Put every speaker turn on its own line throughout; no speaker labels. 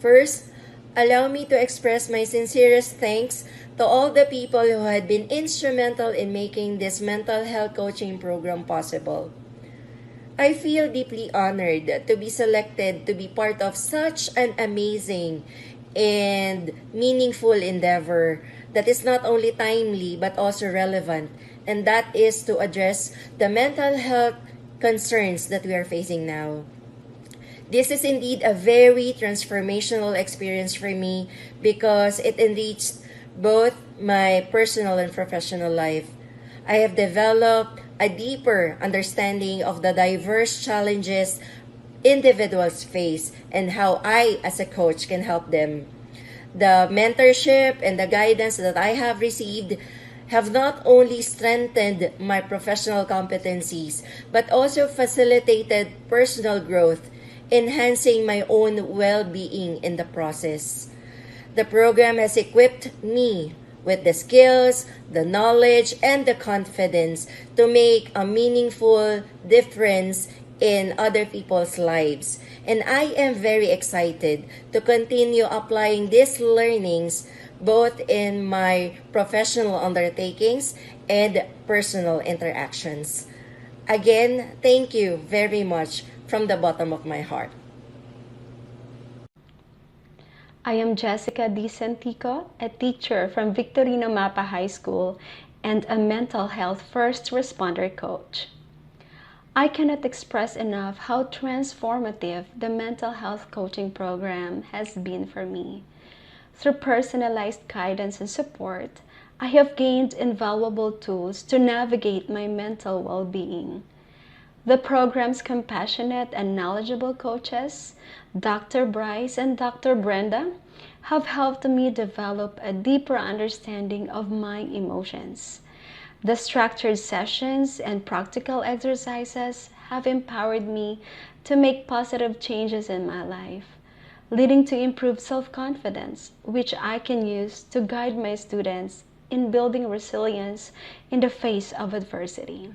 First, allow me to express my sincerest thanks to all the people who had been instrumental in making this mental health coaching program possible. I feel deeply honored to be selected to be part of such an amazing and meaningful endeavor that is not only timely but also relevant, and that is to address the mental health concerns that we are facing now. This is indeed a very transformational experience for me because it enriched both my personal and professional life. I have developed a deeper understanding of the diverse challenges individuals face and how I, as a coach, can help them. The mentorship and the guidance that I have received have not only strengthened my professional competencies but also facilitated personal growth, enhancing my own well being in the process. The program has equipped me with the skills, the knowledge, and the confidence to make a meaningful difference in other people's lives. And I am very excited to continue applying these learnings both in my professional undertakings and personal interactions. Again, thank you very much from the bottom of my heart.
I am Jessica D. Santico, a teacher from Victorino Mapa High School and a mental health first responder coach. I cannot express enough how transformative the mental health coaching program has been for me. Through personalized guidance and support, I have gained invaluable tools to navigate my mental well-being. The program's compassionate and knowledgeable coaches, Dr. Bryce and Dr. Brenda, have helped me develop a deeper understanding of my emotions. The structured sessions and practical exercises have empowered me to make positive changes in my life, leading to improved self-confidence, which I can use to guide my students in building resilience in the face of adversity.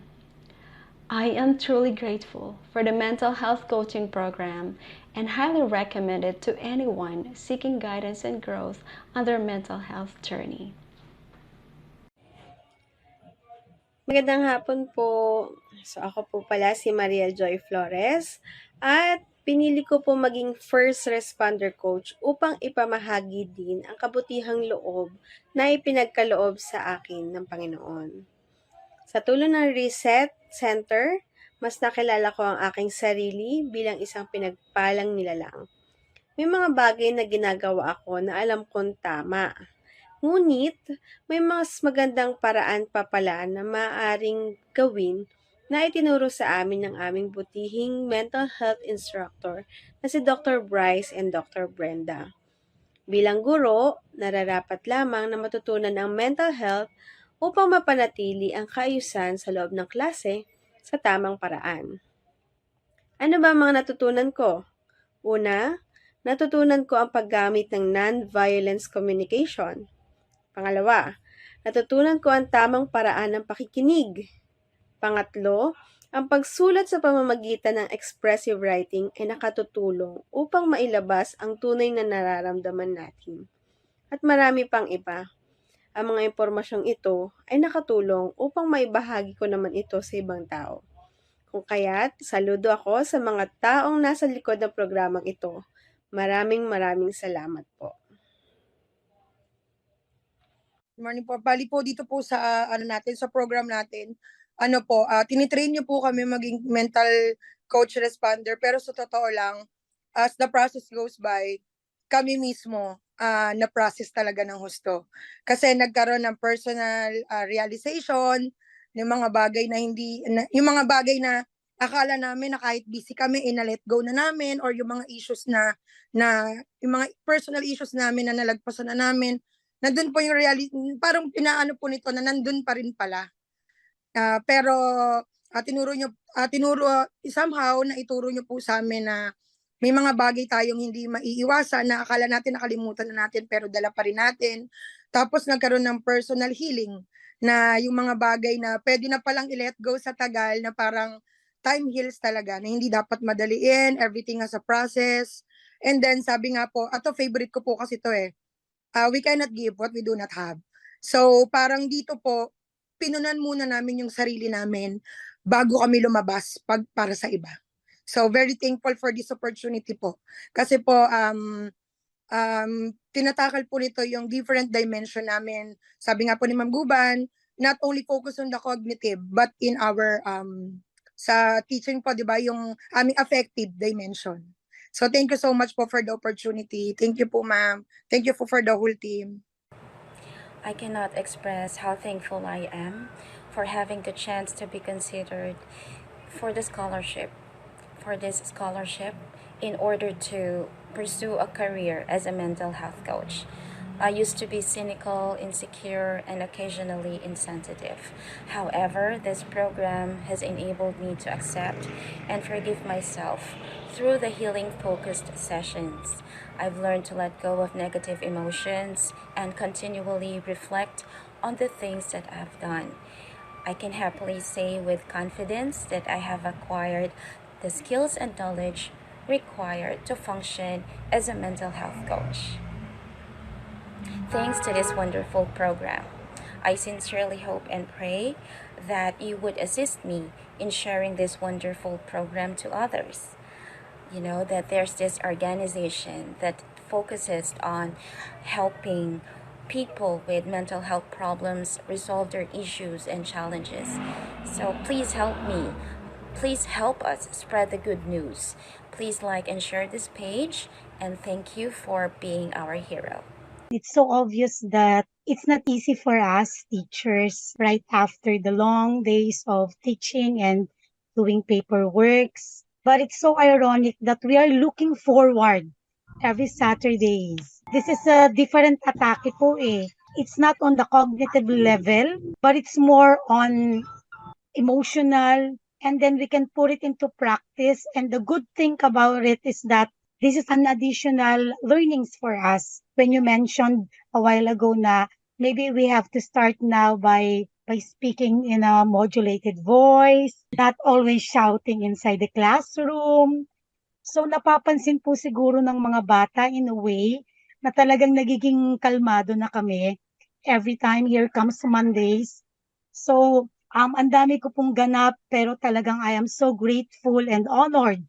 I am truly grateful for the mental health coaching program and highly recommend it to anyone seeking guidance and growth on their mental health journey.
Magandang hapon po. So ako po pala si Maria Joy Flores at pinili ko po maging first responder coach upang ipamahagi din ang kabutihang loob na ipinagkaloob sa akin ng Panginoon. Sa tulong ng Reset Center, mas nakilala ko ang aking sarili bilang isang pinagpalang nilalang. May mga bagay na ginagawa ako na alam kong tama. Ngunit, may mas magandang paraan pa pala na maaaring gawin na itinuro sa amin ng aming butihing mental health instructor na si Dr. Bryce and Dr. Brenda. Bilang guro, nararapat lamang na matutunan ang mental health upang mapanatili ang kaayusan sa loob ng klase sa tamang paraan. Ano ba ang mga natutunan ko? Una, natutunan ko ang paggamit ng non-violence communication. Pangalawa, natutunan ko ang tamang paraan ng pakikinig. Pangatlo, ang pagsulat sa pamamagitan ng expressive writing ay nakatutulong upang mailabas ang tunay na nararamdaman natin. At marami pang iba. Ang mga impormasyong ito ay nakatulong upang maibahagi ko naman ito sa ibang tao. Kung kaya't, saludo ako sa mga taong nasa likod ng programang ito. Maraming salamat po.
Good morning po. Bali po dito po sa sa program natin. Tinitrain niyo po kami maging mental coach responder, pero sa totoo lang, as the process goes by, kami mismo na-process talaga ng husto. Kasi nagkaroon ng personal realization ng mga bagay na yung mga bagay na akala namin na kahit busy kami, na-let go na namin, or yung mga issues na yung mga personal issues namin na nalagpasan na namin, nandun po yung reality, parang pinaano po nito na nandun pa rin pala. Pero somehow na ituro nyo po sa amin na may mga bagay tayong hindi maiiwasan na akala natin nakalimutan na natin pero dala pa rin natin. Tapos nagkaroon ng personal healing na yung mga bagay na pwede na palang i-let go sa tagal, na parang time heals talaga, na hindi dapat madaliin, everything has a process. And then sabi nga po, ato favorite ko po kasi to we cannot give what we do not have. So parang dito po, pinunan muna namin yung sarili namin bago kami lumabas para sa iba. So very thankful for this opportunity po. Kasi po, tinatakal po nito yung different dimension namin. Sabi nga po ni Ma'am Guban, not only focus on the cognitive, but in our, sa teaching po, di ba, yung aming affective dimension. So thank you so much po for the opportunity. Thank you po, ma'am. Thank you po for the whole team.
I cannot express how thankful I am for having the chance to be considered for the scholarship, in order to pursue a career as a mental health coach. I used to be cynical, insecure, and occasionally insensitive. However, this program has enabled me to accept and forgive myself through the healing-focused sessions. I've learned to let go of negative emotions and continually reflect on the things that I've done. I can happily say with confidence that I have acquired the skills and knowledge required to function as a mental health coach. Thanks to this wonderful program, I sincerely hope and pray that you would assist me in sharing this wonderful program to others. You know, that there's this organization that focuses on helping people with mental health problems resolve their issues and challenges. So please help me. Please help us spread the good news. Please like and share this page, and thank you for being our hero.
It's so obvious that it's not easy for us teachers right after the long days of teaching and doing paperworks. But it's so ironic that we are looking forward every Saturdays. This is a different atake po eh. It's not on the cognitive level, but it's more on emotional, and then we can put it into practice. And the good thing about it is that this is an additional learnings for us. When you mentioned a while ago na maybe we have to start now by speaking in a modulated voice, not always shouting inside the classroom. So napapansin po siguro ng mga bata in a way na talagang nagiging kalmado na kami every time here comes Mondays. So ang dami ko pong ganap pero talagang I am so grateful and honored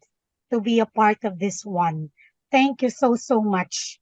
to be a part of this one. Thank you so much.